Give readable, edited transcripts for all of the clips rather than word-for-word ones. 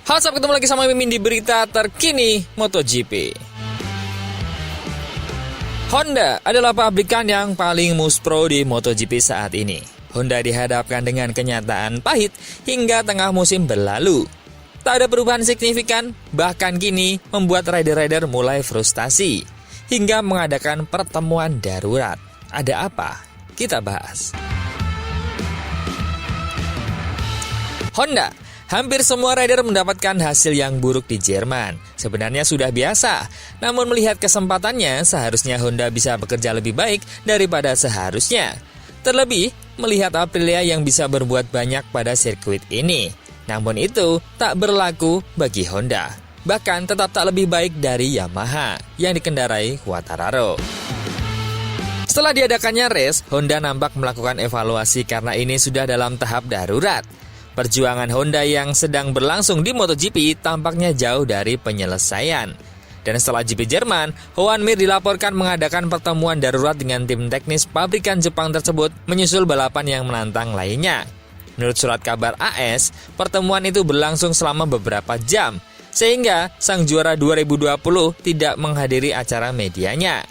Halo sahabat, ketemu lagi sama Mimin di berita terkini MotoGP. Honda adalah pabrikan yang paling muspro di MotoGP saat ini. Honda dihadapkan dengan kenyataan pahit hingga tengah musim berlalu. Tak ada perubahan signifikan, bahkan kini membuat rider-rider mulai frustasi hingga mengadakan pertemuan darurat. Ada apa? Kita bahas. Honda. Hampir semua rider mendapatkan hasil yang buruk di Jerman. Sebenarnya sudah biasa, namun melihat kesempatannya, seharusnya Honda bisa bekerja lebih baik daripada seharusnya. Terlebih, melihat Aprilia yang bisa berbuat banyak pada sirkuit ini. Namun itu tak berlaku bagi Honda. Bahkan tetap tak lebih baik dari Yamaha yang dikendarai Quartararo. Setelah diadakannya race, Honda nampak melakukan evaluasi karena ini sudah dalam tahap darurat. Perjuangan Honda yang sedang berlangsung di MotoGP tampaknya jauh dari penyelesaian. Dan setelah GP Jerman, Joan Mir dilaporkan mengadakan pertemuan darurat dengan tim teknis pabrikan Jepang tersebut menyusul balapan yang menantang lainnya. Menurut surat kabar AS, pertemuan itu berlangsung selama beberapa jam, sehingga sang juara 2020 tidak menghadiri acara medianya.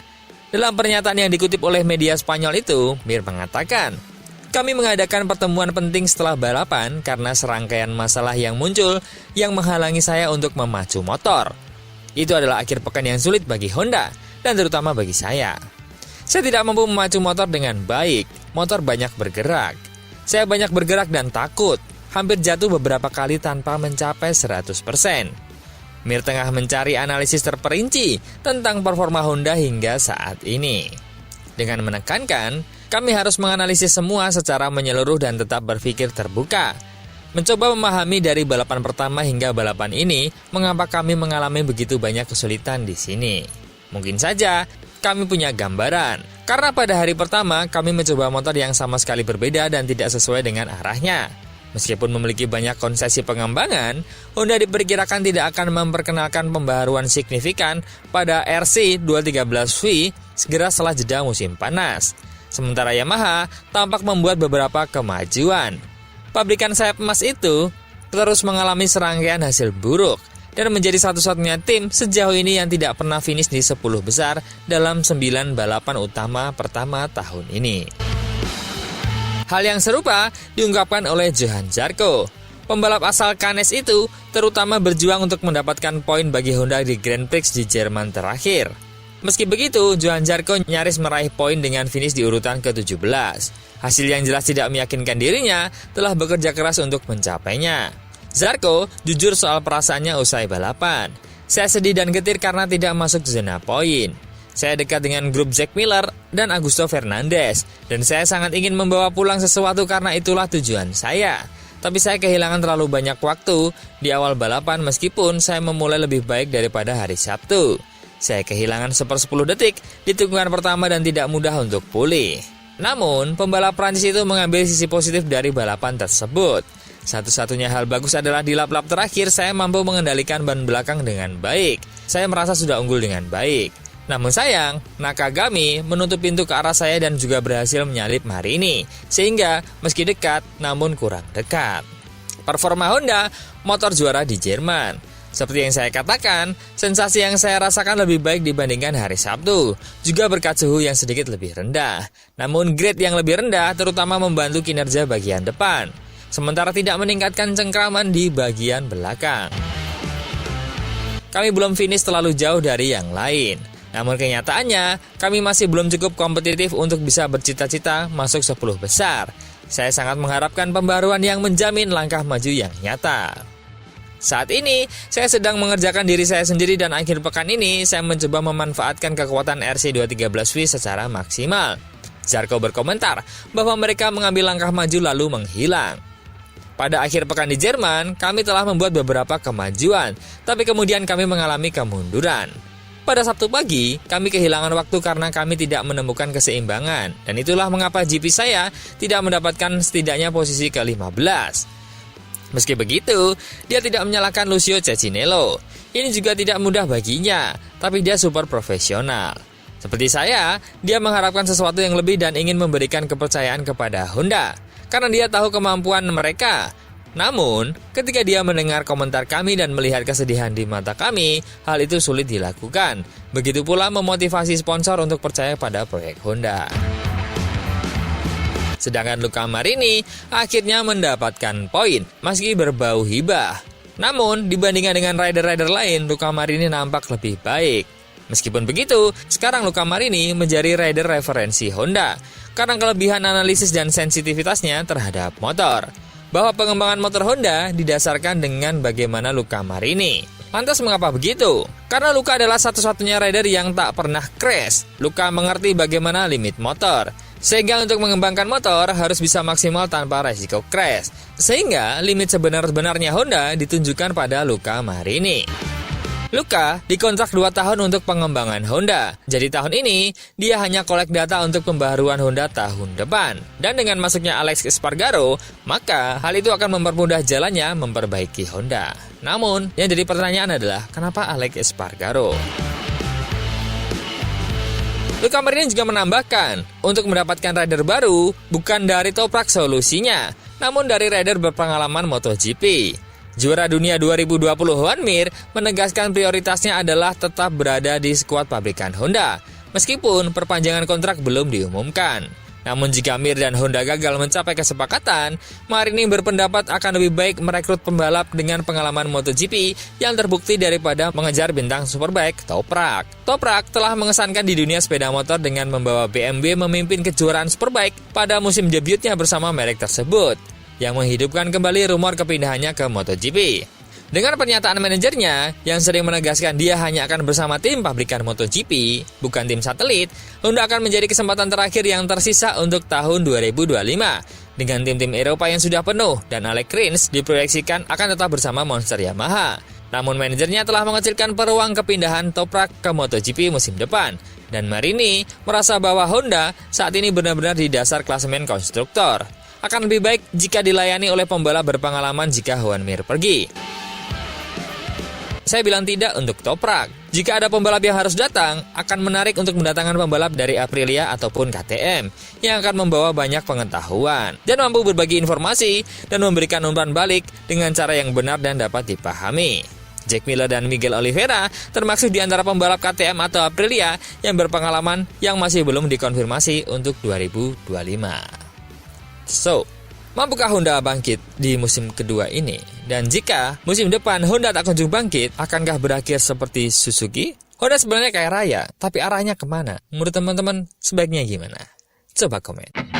Dalam pernyataan yang dikutip oleh media Spanyol itu, Mir mengatakan, "Kami mengadakan pertemuan penting setelah balapan karena serangkaian masalah yang muncul yang menghalangi saya untuk memacu motor. Itu adalah akhir pekan yang sulit bagi Honda dan terutama bagi saya. Saya tidak mampu memacu motor dengan baik, motor banyak bergerak. Saya banyak bergerak dan takut, hampir jatuh beberapa kali tanpa mencapai 100%. Mir tengah mencari analisis terperinci tentang performa Honda hingga saat ini. Dengan menekankan, kami harus menganalisis semua secara menyeluruh dan tetap berpikir terbuka. Mencoba memahami dari balapan pertama hingga balapan ini, mengapa kami mengalami begitu banyak kesulitan di sini. Mungkin saja kami punya gambaran, karena pada hari pertama kami mencoba motor yang sama sekali berbeda dan tidak sesuai dengan arahnya. Meskipun memiliki banyak konsesi pengembangan, Honda diperkirakan tidak akan memperkenalkan pembaharuan signifikan pada RC213V segera setelah jeda musim panas. Sementara Yamaha tampak membuat beberapa kemajuan. Pabrikan sayap emas itu terus mengalami serangkaian hasil buruk dan menjadi satu-satunya tim sejauh ini yang tidak pernah finish di 10 besar dalam 9 balapan utama pertama tahun ini. Hal yang serupa diungkapkan oleh Johann Zarco. Pembalap asal Cannes itu terutama berjuang untuk mendapatkan poin bagi Honda di Grand Prix di Jerman terakhir. Meski begitu, Johann Zarco nyaris meraih poin dengan finish di urutan ke-17. Hasil yang jelas tidak meyakinkan dirinya telah bekerja keras untuk mencapainya. Zarco jujur soal perasaannya usai balapan. Saya sedih dan getir karena tidak masuk zona poin. Saya dekat dengan grup Jack Miller dan Augusto Fernandez, dan saya sangat ingin membawa pulang sesuatu karena itulah tujuan saya. Tapi saya kehilangan terlalu banyak waktu di awal balapan meskipun saya memulai lebih baik daripada hari Sabtu. Saya kehilangan 1/10 detik di tikungan pertama dan tidak mudah untuk pulih. Namun, pembalap Prancis itu mengambil sisi positif dari balapan tersebut. Satu-satunya hal bagus adalah di lap-lap terakhir saya mampu mengendalikan ban belakang dengan baik. Saya merasa sudah unggul dengan baik. Namun sayang, Nakagami menutup pintu ke arah saya dan juga berhasil menyalip hari ini. Sehingga meski dekat, namun kurang dekat. Performa Honda, motor juara di Jerman. Seperti yang saya katakan, sensasi yang saya rasakan lebih baik dibandingkan hari Sabtu, juga berkat suhu yang sedikit lebih rendah. Namun grade yang lebih rendah terutama membantu kinerja bagian depan, sementara tidak meningkatkan cengkraman di bagian belakang. Kami belum finish terlalu jauh dari yang lain, namun kenyataannya kami masih belum cukup kompetitif untuk bisa bercita-cita masuk 10 besar. Saya sangat mengharapkan pembaruan yang menjamin langkah maju yang nyata. Saat ini, saya sedang mengerjakan diri saya sendiri dan akhir pekan ini saya mencoba memanfaatkan kekuatan RC213V secara maksimal. Zarco berkomentar bahwa mereka mengambil langkah maju lalu menghilang. Pada akhir pekan di Jerman, kami telah membuat beberapa kemajuan, tapi kemudian kami mengalami kemunduran. Pada Sabtu pagi, kami kehilangan waktu karena kami tidak menemukan keseimbangan, dan itulah mengapa GP saya tidak mendapatkan setidaknya posisi ke-15. Meski begitu, dia tidak menyalahkan Lucio Cecinello. Ini juga tidak mudah baginya, tapi dia super profesional. Seperti saya, dia mengharapkan sesuatu yang lebih dan ingin memberikan kepercayaan kepada Honda. Karena dia tahu kemampuan mereka. Namun, ketika dia mendengar komentar kami dan melihat kesedihan di mata kami, hal itu sulit dilakukan. Begitu pula memotivasi sponsor untuk percaya pada proyek Honda. Sedangkan Luca Marini akhirnya mendapatkan poin meski berbau hibah. Namun, dibandingkan dengan rider-rider lain, Luca Marini nampak lebih baik. Meskipun begitu, sekarang Luca Marini menjadi rider referensi Honda karena kelebihan analisis dan sensitivitasnya terhadap motor. Bahwa pengembangan motor Honda didasarkan dengan bagaimana Luca Marini. Lantas mengapa begitu? Karena Luca adalah satu-satunya rider yang tak pernah crash. Luca mengerti bagaimana limit motor. Sehingga untuk mengembangkan motor harus bisa maksimal tanpa resiko crash. Sehingga limit sebenar-benarnya Honda ditunjukkan pada Luca Marini. Luca dikontrak 2 tahun untuk pengembangan Honda. Jadi tahun ini, dia hanya kolek data untuk pembaharuan Honda tahun depan. Dan dengan masuknya Alex Espargaro, maka hal itu akan mempermudah jalannya memperbaiki Honda. Namun, yang jadi pertanyaan adalah, kenapa Alex Espargaro? Luca Marini juga menambahkan, untuk mendapatkan rider baru, bukan dari Toprak solusinya, namun dari rider berpengalaman MotoGP. Juara dunia 2020 Joan Mir menegaskan prioritasnya adalah tetap berada di skuad pabrikan Honda, meskipun perpanjangan kontrak belum diumumkan. Namun jika Mir dan Honda gagal mencapai kesepakatan, Marini berpendapat akan lebih baik merekrut pembalap dengan pengalaman MotoGP yang terbukti daripada mengejar bintang Superbike Toprak. Toprak telah mengesankan di dunia sepeda motor dengan membawa BMW memimpin kejuaraan Superbike pada musim debutnya bersama merek tersebut, yang menghidupkan kembali rumor kepindahannya ke MotoGP. Dengan pernyataan manajernya yang sering menegaskan dia hanya akan bersama tim pabrikan MotoGP, bukan tim satelit, Honda akan menjadi kesempatan terakhir yang tersisa untuk tahun 2025. Dengan tim-tim Eropa yang sudah penuh dan Alex Rins diproyeksikan akan tetap bersama Monster Yamaha. Namun manajernya telah mengecilkan peluang kepindahan Toprak ke MotoGP musim depan. Dan Marini merasa bahwa Honda saat ini benar-benar di dasar klasemen konstruktor. Akan lebih baik jika dilayani oleh pembalap berpengalaman jika Joan Mir pergi. Saya bilang tidak untuk Toprak. Jika ada pembalap yang harus datang, akan menarik untuk mendatangkan pembalap dari Aprilia ataupun KTM yang akan membawa banyak pengetahuan dan mampu berbagi informasi dan memberikan umpan balik dengan cara yang benar dan dapat dipahami. Jack Miller dan Miguel Oliveira termasuk di antara pembalap KTM atau Aprilia yang berpengalaman yang masih belum dikonfirmasi untuk 2025. So, mampukah Honda bangkit di musim kedua ini? Dan jika musim depan Honda tak kunjung bangkit, akankah berakhir seperti Suzuki? Honda sebenarnya kaya raya, tapi arahnya kemana? Menurut teman-teman, sebaiknya gimana? Coba komen.